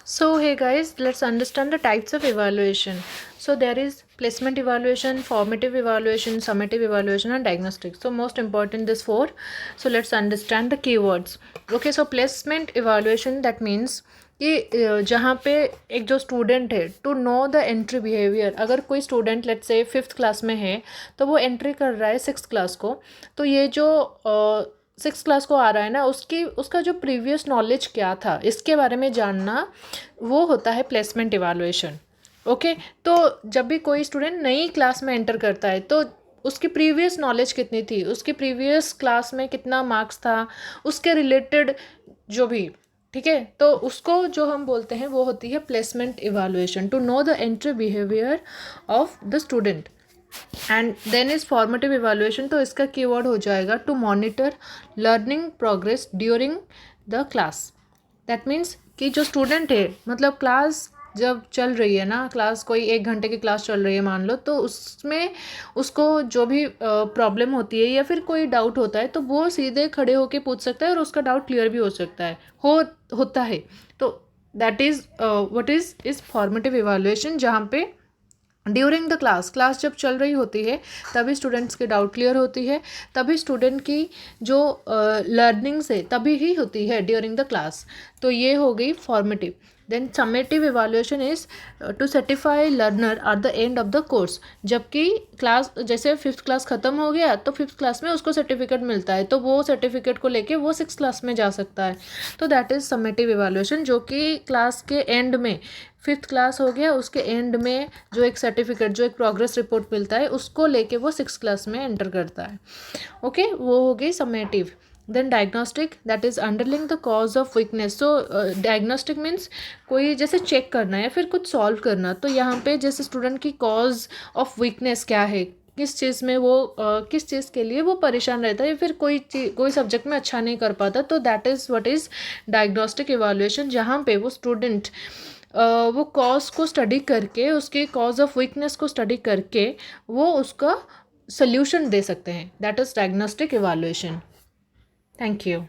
So hey guys, let's understand the types of evaluation. So there is placement evaluation, formative evaluation, summative evaluation and diagnostic. So most important this four. So let's understand the keywords. Okay, so placement evaluation that means कि जहाँ पे एक जो student है to know the entry behaviour. अगर कोई student let's say 5th class में है तो वो एंट्री कर रहा है 6th क्लास को, तो ये जो 6th क्लास को आ रहा है ना, उसका जो प्रीवियस नॉलेज क्या था इसके बारे में जानना, वो होता है प्लेसमेंट इवालुएशन. ओके, तो जब भी कोई स्टूडेंट नई क्लास में एंटर करता है तो उसकी प्रीवियस नॉलेज कितनी थी, उसकी प्रीवियस क्लास में कितना मार्क्स था, उसके रिलेटेड जो भी, ठीक है, तो उसको जो हम बोलते हैं वो होती है placement evaluation, to know the entry behaviour of the student. And then is formative evaluation, तो इसका कीवर्ड हो जाएगा to monitor learning progress during the class. That means कि जो स्टूडेंट है, मतलब क्लास जब चल रही है ना, क्लास कोई 1 घंटे की क्लास चल रही है मान लो, तो उसमें उसको जो भी प्रॉब्लम होती है या फिर कोई डाउट होता है तो वो सीधे खड़े होके पूछ सकता है और उसका डाउट क्लियर भी हो सकता है, होता है. तो that is what is formative evaluation, जहाँ पे ड्यूरिंग द क्लास जब चल रही होती है तभी स्टूडेंट्स के डाउट क्लियर होती है, तभी स्टूडेंट की जो लर्निंग्स है तभी ही होती है ड्यूरिंग द क्लास. तो ये हो गई formative. Then summative evaluation is to certify learner at the end of the course. जबकि क्लास जैसे 5th क्लास ख़त्म हो गया तो 5th क्लास में उसको सर्टिफिकेट मिलता है, तो वो सर्टिफिकेट को लेके वो 6th क्लास में जा सकता है. तो दैट इज़ समेटिव इवाल्यूएशन, जो कि क्लास के एंड में 5th क्लास हो गया उसके एंड में जो एक सर्टिफिकेट, जो एक प्रोग्रेस रिपोर्ट मिलता है उसको लेके वो 6th क्लास में एंटर करता है. ओके, वो हो गई summative. Then diagnostic, that is underlying the cause of weakness. So diagnostic means कोई जैसे चेक करना है या फिर कुछ सॉल्व करना, तो यहाँ पे जैसे स्टूडेंट की कॉज ऑफ वीकनेस क्या है, किस चीज़ में वो किस चीज़ के लिए वो परेशान रहता है या फिर कोई सब्जेक्ट में अच्छा नहीं कर पाता, तो that is what is diagnostic evaluation, जहाँ पे वो स्टूडेंट वो कॉज को स्टडी करके, उसके कॉज ऑफ वीकनेस को स्टडी करके वो उसका सोल्यूशन दे सकते हैं. That is diagnostic evaluation. Thank you.